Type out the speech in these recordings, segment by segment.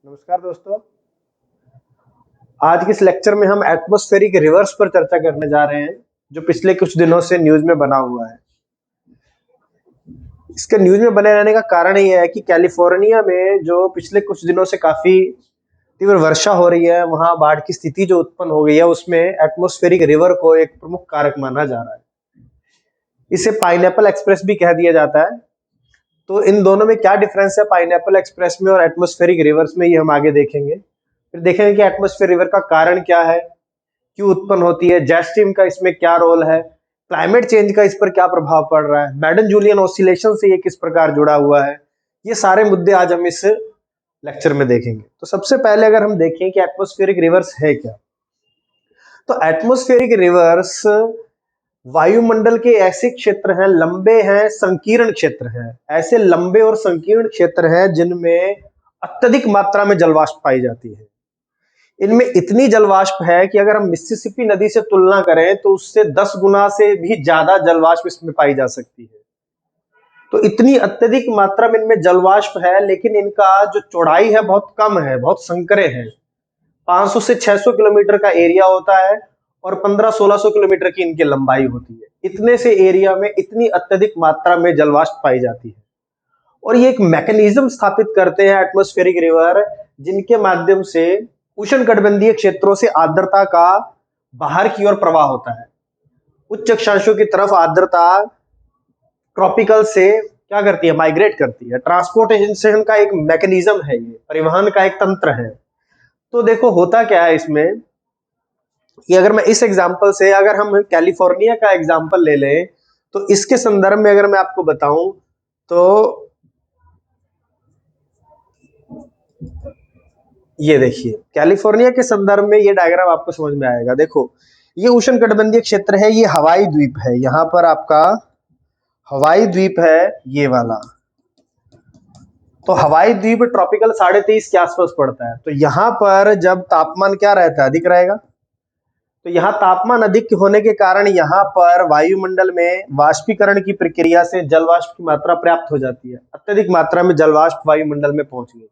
नमस्कार दोस्तों। आज के इस लेक्चर में हम एटमॉस्फेरिक रिवर्स पर चर्चा करने जा रहे हैं, जो पिछले कुछ दिनों से न्यूज में बना हुआ है। इसके न्यूज में बने रहने का कारण ये है कि कैलिफोर्निया में जो पिछले कुछ दिनों से काफी तीव्र वर्षा हो रही है, वहां बाढ़ की स्थिति जो उत्पन्न हो गई है, उसमें एटमॉस्फेरिक रिवर को एक प्रमुख कारक माना जा रहा है। इसे पाइनएप्पल एक्सप्रेस भी कह दिया जाता है। तो इन दोनों में क्या डिफरेंस है, पाइनएप्पल एक्सप्रेस में और एटमॉस्फेरिक रिवर्स में, ये हम आगे देखेंगे। फिर देखेंगे कि एटमॉस्फेयर रिवर का कारण क्या है, क्यों उत्पन्न होती है, जेट स्ट्रीम का इसमें क्या रोल है, क्लाइमेट चेंज का इस पर क्या प्रभाव पड़ रहा है, मैडन जूलियन ऑसिलेशन से ये किस प्रकार जुड़ा हुआ है। ये सारे मुद्दे आज हम इस लेक्चर में देखेंगे। तो सबसे पहले अगर हम देखें कि एटमॉस्फेरिक रिवर्स है क्या, तो एटमॉस्फेरिक रिवर्स वायुमंडल के ऐसे क्षेत्र हैं, लंबे हैं, संकीर्ण क्षेत्र हैं, ऐसे लंबे और संकीर्ण क्षेत्र हैं जिनमें अत्यधिक मात्रा में जलवाष्प पाई जाती है। इनमें इतनी जलवाष्प है कि अगर हम मिसिसिपी नदी से तुलना करें तो उससे 10 गुना से भी ज्यादा जलवाष्प इसमें पाई जा सकती है। तो इतनी अत्यधिक मात्रा में इनमें जलवाष्प है, लेकिन इनका जो चौड़ाई है बहुत कम है, बहुत संकरे है। 500 से 600 किलोमीटर का एरिया होता है और 1500-1600 किलोमीटर की इनकी लंबाई होती है। इतने से एरिया में इतनी अत्यधिक मात्रा में जलवाष्प पाई जाती है, और ये एक मैकेनिज्म स्थापित करते हैं एटमॉस्फेरिक रिवर, जिनके माध्यम से उष्णकटिबंधीय क्षेत्रों से आर्द्रता का बाहर की ओर प्रवाह होता है। उच्च अक्षांशों की तरफ आर्द्रता ट्रॉपिकल से क्या करती है, माइग्रेट करती है। ट्रांसपोर्टेशन का एक मैकेनिज्म है, ये परिवहन का एक तंत्र है। तो देखो होता क्या है इसमें, कि अगर मैं इस एग्जांपल से, अगर हम कैलिफोर्निया का एग्जांपल ले लें, तो इसके संदर्भ में अगर मैं आपको बताऊं तो ये देखिए, कैलिफोर्निया के संदर्भ में ये डायग्राम आपको समझ में आएगा। देखो, ये उष्णकटिबंधीय क्षेत्र है, ये हवाई द्वीप है, यहाँ पर आपका हवाई द्वीप है ये वाला। तो हवाई द्वीप ट्रॉपिकल 23.5 के आसपास पड़ता है। तो यहाँ पर जब तापमान क्या रहता है, अधिक रहेगा। तो यहाँ तापमान अधिक होने के कारण यहाँ पर वायुमंडल में वाष्पीकरण की प्रक्रिया से जलवाष्प की मात्रा पर्याप्त हो जाती है। अत्यधिक मात्रा में जलवाष्प वायुमंडल में पहुंच गई,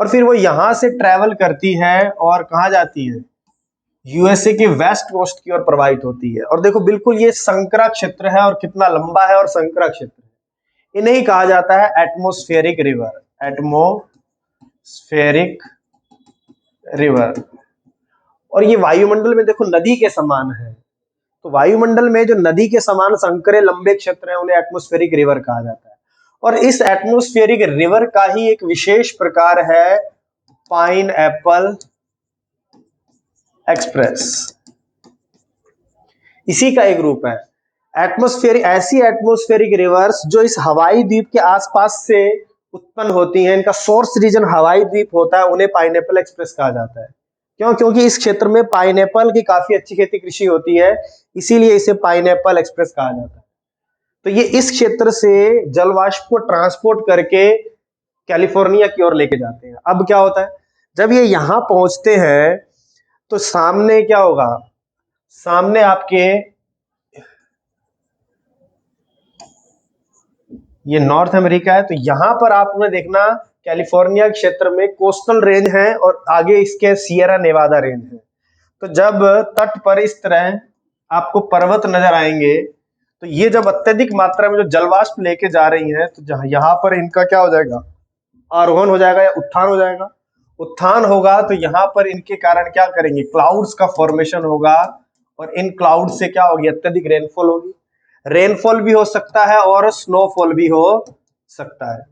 और फिर वो यहां से ट्रेवल करती है और कहाँ जाती है, यूएसए के वेस्ट कोस्ट की ओर प्रवाहित होती है। और देखो बिल्कुल ये संकरा क्षेत्र है, और कितना लंबा है और संकरा क्षेत्र है। इन्हें ही कहा जाता है एटमॉस्फेरिक रिवर, एटमॉस्फेरिक रिवर। और ये वायुमंडल में देखो नदी के समान है। तो वायुमंडल में जो नदी के समान संकरे लंबे क्षेत्र हैं, उन्हें एटमॉस्फेरिक रिवर कहा जाता है। और इस एटमॉस्फेरिक रिवर का ही एक विशेष प्रकार है पाइनएप्पल एक्सप्रेस। इसी का एक रूप है एटमॉस्फेरिक, ऐसी एटमॉस्फेरिक रिवर्स जो इस हवाई द्वीप के आसपास से उत्पन्न होती हैं, इनका सोर्स रीजन हवाई द्वीप होता है, उन्हें पाइनएप्पल एक्सप्रेस कहा जाता है। क्यों? क्योंकि इस क्षेत्र में पाइनएप्पल की काफी अच्छी खेती कृषि होती है, इसीलिए इसे पाइनएप्पल एक्सप्रेस कहा जाता है। तो ये इस क्षेत्र से जलवाष्प को ट्रांसपोर्ट करके कैलिफोर्निया की ओर लेके जाते हैं। अब क्या होता है, जब ये यहां पहुंचते हैं तो सामने क्या होगा, सामने आपके ये नॉर्थ अमेरिका है। तो यहां पर आपने देखना कैलिफोर्निया क्षेत्र में कोस्टल रेंज है, और आगे इसके सियरा नेवादा रेंज है। तो जब तट पर इस तरह आपको पर्वत नजर आएंगे, तो ये जब अत्यधिक मात्रा में जो जलवाष्प लेके जा रही है, तो यहाँ पर इनका क्या हो जाएगा, आरोहण हो जाएगा या उत्थान हो जाएगा। उत्थान होगा तो यहाँ पर इनके कारण क्या करेंगे, क्लाउड्स का फॉर्मेशन होगा, और इन क्लाउड से क्या होगी, अत्यधिक रेनफॉल होगी। रेनफॉल भी हो सकता है और स्नोफॉल भी हो सकता है।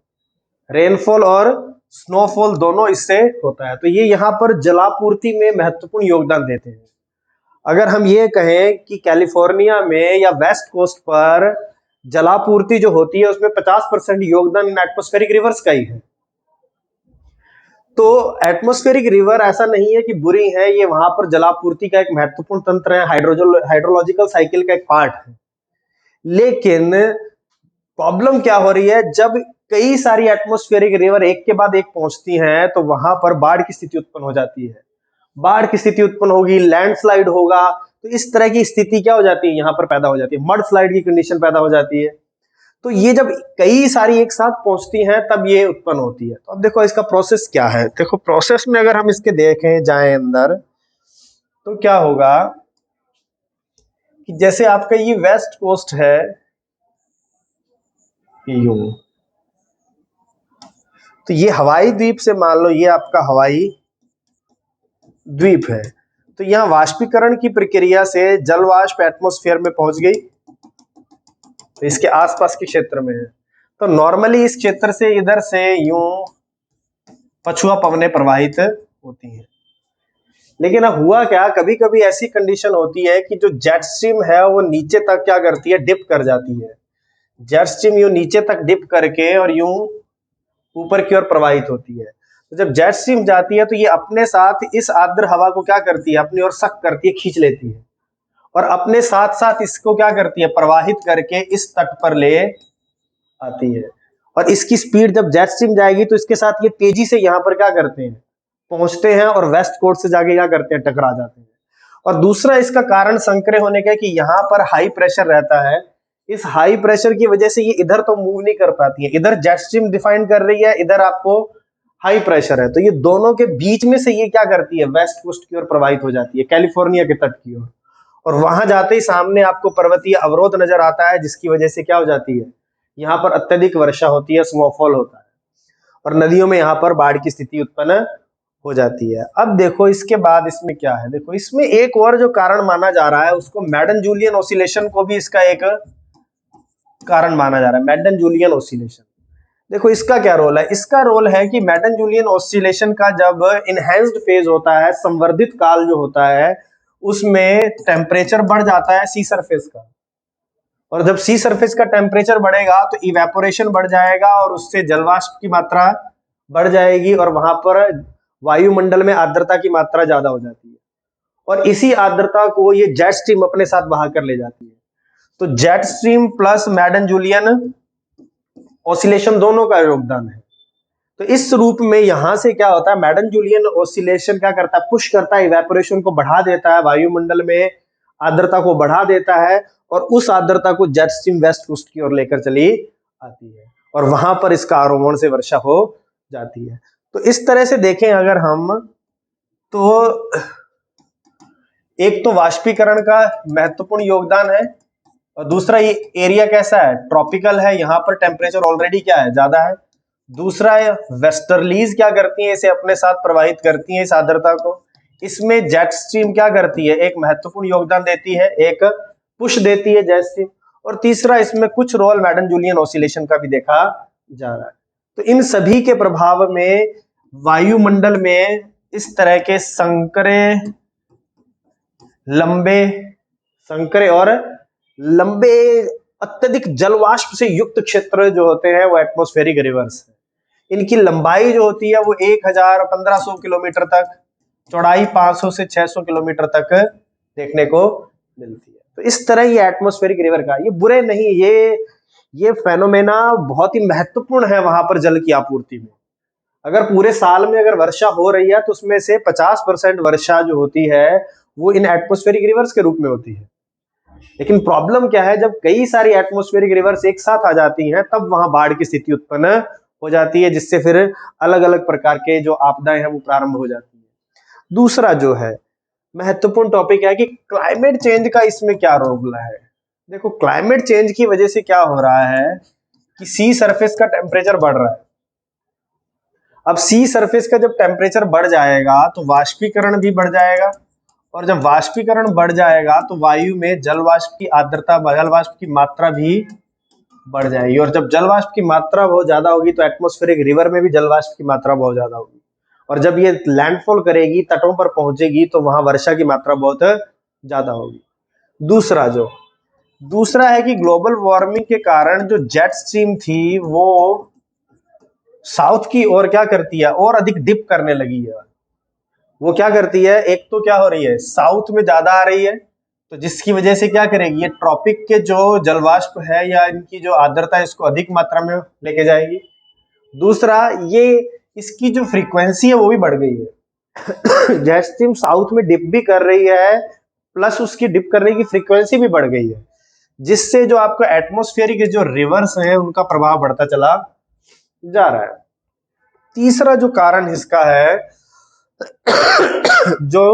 रेनफॉल और स्नोफॉल दोनों इससे होता है। तो ये यहाँ पर जलापूर्ति में महत्वपूर्ण योगदान देते हैं। अगर हम ये कहें कि कैलिफोर्निया में या वेस्ट कोस्ट पर जलापूर्ति जो होती है, उसमें 50% योगदान इन एटमॉस्फेरिक रिवर्स का ही है। तो एटमॉस्फेरिक रिवर ऐसा नहीं है कि बुरी है, ये वहां पर जलापूर्ति का एक महत्वपूर्ण तंत्र है, हाइड्रोलॉजिकल साइकिल का एक पार्ट है। लेकिन प्रॉब्लम क्या हो रही है, जब कई सारी एटमॉस्फेरिक रिवर एक के बाद एक पहुंचती हैं, तो वहां पर बाढ़ की स्थिति उत्पन्न हो जाती है। बाढ़ की स्थिति उत्पन्न होगी, लैंडस्लाइड होगा। तो इस तरह की स्थिति क्या हो जाती है, यहां पर पैदा हो जाती है, मड स्लाइड की कंडीशन पैदा हो जाती है। तो ये जब कई सारी एक साथ पहुंचती हैं तब ये उत्पन्न होती है। तो अब देखो इसका प्रोसेस क्या है। देखो प्रोसेस में अगर हम इसके देखें जाएं अंदर, तो क्या होगा कि जैसे आपका ये वेस्ट कोस्ट है यूं, तो ये हवाई द्वीप से मान लो ये आपका हवाई द्वीप है, तो यहाँ वाष्पीकरण की प्रक्रिया से जल वाष्प एटमॉस्फेयर में पहुंच गई, तो इसके आसपास के क्षेत्र में है। तो नॉर्मली इस क्षेत्र से इधर से यूं पछुआ पवनें प्रवाहित होती हैं। लेकिन अब हुआ क्या, कभी कभी ऐसी कंडीशन होती है कि जो जेट स्ट्रीम है वो नीचे तक क्या करती है, डिप कर जाती है। जेट स्ट्रीम यूं नीचे तक डिप करके और यूं ऊपर की ओर प्रवाहित होती है। तो जब जेट स्ट्रीम जाती है तो ये अपने साथ इस आर्द्र हवा को क्या करती है, अपनी ओर सक करती है, खींच लेती है, और अपने साथ साथ इसको क्या करती है, प्रवाहित करके इस तट पर ले आती है। और इसकी स्पीड जब जेट स्ट्रीम जाएगी तो इसके साथ ये तेजी से यहाँ पर क्या करते हैं, पहुंचते हैं, और वेस्ट कोस्ट से जाके क्या करते हैं, टकरा जाते हैं। और दूसरा इसका कारण संकरे होने का है कि यहाँ पर हाई प्रेशर रहता है। इस हाई प्रेशर की वजह से ये इधर तो मूव नहीं कर पाती है, इधर जेट स्ट्रीम डिफाइन कर रही है, इधर आपको हाई प्रेशर है, तो ये दोनों के बीच में से ये क्या करती है, वेस्ट कोस्ट की ओर प्रवाहित हो जाती है, कैलिफोर्निया के तट की ओर। और वहां जाते ही सामने आपको पर्वतीय अवरोध नजर आता है, जिसकी वजह से क्या हो जाती है, यहाँ पर अत्यधिक वर्षा होती है, स्नोफॉल होता है, और नदियों में यहाँ पर बाढ़ की स्थिति उत्पन्न हो जाती है। अब देखो इसके बाद इसमें क्या है, देखो इसमें एक और जो कारण माना जा रहा है उसको मैडन जूलियन ऑसिलेशन को भी इसका एक कारण माना जा रहा है, मैडन जूलियन ऑसिलेशन। देखो इसका क्या रोल है, इसका रोल है कि मैडन जूलियन ऑसिलेशन का जब इनहैंस्ड फेज होता है, संवर्धित काल जो होता है, उसमें टेम्परेचर बढ़ जाता है सी सरफेस का, और जब सी सरफेस का टेम्परेचर बढ़ेगा तो इवेपोरेशन बढ़ जाएगा और उससे जलवाष्प की मात्रा बढ़ जाएगी, और वहां पर वायुमंडल में आर्द्रता की मात्रा ज्यादा हो जाती है, और इसी आर्द्रता को ये जेट स्ट्रीम अपने साथ बहा कर ले जाती है। तो jet stream plus Madden Julian oscillation दोनों का योगदान है। तो इस रूप में यहां से क्या होता है, मैडन जूलियन ऑसिलेशन क्या करता है, पुश करता है, इवेपोरेशन को बढ़ा देता है, वायुमंडल में आर्द्रता को बढ़ा देता है, और उस आर्द्रता को जेट स्ट्रीम वेस्ट कोस्ट की ओर लेकर चली आती है, और वहां पर इसका आरोहण से वर्षा हो जाती है। तो इस तरह से देखें अगर हम, तो एक तो वाष्पीकरण का महत्वपूर्ण योगदान है, और दूसरा ये एरिया कैसा है, ट्रॉपिकल है, यहाँ पर टेम्परेचर ऑलरेडी क्या है, ज्यादा है। दूसरा है वेस्टर्लीज क्या करती हैं, इसे अपने साथ प्रवाहित करती हैं इस आर्द्रता को। इसमें जेट स्ट्रीम क्या करती है, एक महत्वपूर्ण योगदान देती है, एक पुश देती है जेट स्ट्रीम। और तीसरा इसमें कुछ रोल मैडन जूलियन ऑसिलेशन का भी देखा जा रहा है। तो इन सभी के प्रभाव में वायुमंडल में इस तरह के संकरे और लंबे अत्यधिक जलवाष्प से युक्त क्षेत्र जो होते हैं वो एटमॉस्फेरिक रिवर्स है। इनकी लंबाई जो होती है वो 1000-1500 किलोमीटर तक, चौड़ाई 500 से 600 किलोमीटर तक देखने को मिलती है। तो इस तरह ये एटमॉस्फेरिक रिवर का, ये बुरे नहीं, ये फेनोमेना बहुत ही महत्वपूर्ण है वहां पर जल की आपूर्ति में। अगर पूरे साल में अगर वर्षा हो रही है तो उसमें से 50% वर्षा जो होती है वो इन एटमॉस्फेरिक रिवर्स के रूप में होती है। लेकिन प्रॉब्लम क्या है, जब कई सारी एटमॉस्फेरिक रिवर्स एक साथ आ जाती हैं तब वहां बाढ़ की स्थिति उत्पन्न हो जाती है, जिससे फिर अलग अलग प्रकार के जो आपदाएं हैं वो प्रारंभ हो जाती है। दूसरा जो है महत्वपूर्ण टॉपिक है कि क्लाइमेट चेंज का इसमें क्या रोल है। देखो क्लाइमेट चेंज की वजह से क्या हो रहा है कि सी सरफेस का टेम्परेचर बढ़ रहा है। अब सी सरफेस का जब टेम्परेचर बढ़ जाएगा तो वाष्पीकरण भी बढ़ जाएगा, और जब वाष्पीकरण बढ़ जाएगा तो वायु में जल वाष्प की आर्द्रता, जल वाष्प की मात्रा भी बढ़ जाएगी, और जब जल वाष्प की मात्रा बहुत ज्यादा होगी तो एटमॉस्फेरिक रिवर में भी जल वाष्प की मात्रा बहुत ज्यादा होगी, और जब ये लैंडफॉल करेगी, तटों पर पहुंचेगी, तो वहां वर्षा की मात्रा बहुत ज्यादा होगी। दूसरा है कि ग्लोबल वार्मिंग के कारण जो जेट स्ट्रीम थी वो साउथ की ओर क्या करती है, और अधिक डिप करने लगी है। वो क्या करती है, एक तो क्या हो रही है, साउथ में ज्यादा आ रही है, तो जिसकी वजह से क्या करेगी, ये ट्रॉपिक के जो जलवाष्प है या इनकी जो आर्द्रता है इसको अधिक मात्रा में लेके जाएगी। दूसरा, ये इसकी जो फ्रीक्वेंसी है वो भी बढ़ गई है। जेट स्ट्रीम साउथ में डिप भी कर रही है, प्लस उसकी डिप करने की फ्रीक्वेंसी भी बढ़ गई है, जिससे जो आपको एटमॉस्फेरिक जो रिवर्स हैं उनका प्रभाव बढ़ता चला जा रहा है। तीसरा जो कारण इसका है जो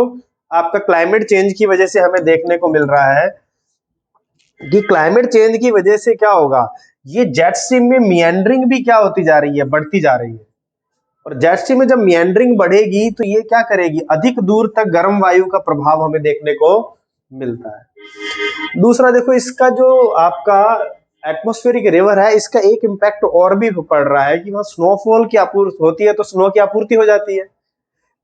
आपका क्लाइमेट चेंज की वजह से हमें देखने को मिल रहा है कि क्लाइमेट चेंज की वजह से क्या होगा, ये जेट स्ट्रीम में मियंडरिंग भी क्या होती जा रही है, बढ़ती जा रही है। और जेट स्ट्रीम में जब मियंडरिंग बढ़ेगी तो ये क्या करेगी, अधिक दूर तक गर्म वायु का प्रभाव हमें देखने को मिलता है। दूसरा देखो, इसका जो आपका एटमॉस्फेरिक रिवर है, इसका एक इम्पैक्ट और भी पड़ रहा है कि वहां स्नोफॉल की आपूर्ति होती है तो स्नो की आपूर्ति हो जाती है,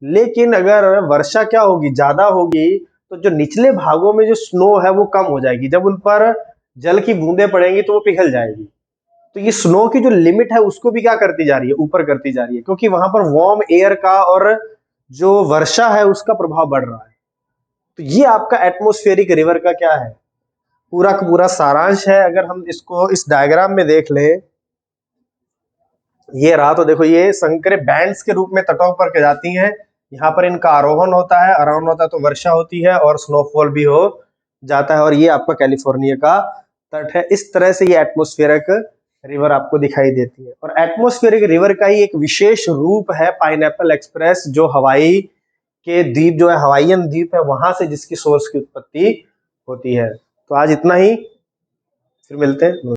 लेकिन अगर वर्षा क्या होगी, ज्यादा होगी, तो जो निचले भागों में जो स्नो है वो कम हो जाएगी। जब उन पर जल की बूंदें पड़ेंगी तो वो पिघल जाएगी। तो ये स्नो की जो लिमिट है उसको भी क्या करती जा रही है, ऊपर करती जा रही है, क्योंकि वहां पर वार्म एयर का और जो वर्षा है उसका प्रभाव बढ़ रहा है। तो ये आपका एटमॉस्फेरिक रिवर का क्या है, पूरा का पूरा सारांश है। अगर हम इसको इस डायग्राम में देख लें, ये रहा, तो देखो ये संकरे बैंड्स के रूप में तटों पर के जाती हैं। यहाँ पर इनका आरोहण होता है, आरोहण होता है तो वर्षा होती है और स्नोफॉल भी हो जाता है। और ये आपका कैलिफोर्निया का तट है। इस तरह से ये एटमॉस्फेरिक रिवर आपको दिखाई देती है। और एटमॉस्फेरिक रिवर का ही एक विशेष रूप है पाइनएप्पल एक्सप्रेस, जो हवाई के द्वीप जो है, हवाईयन द्वीप है, वहां से जिसकी सोर्स की उत्पत्ति होती है। तो आज इतना ही, फिर मिलते हैं।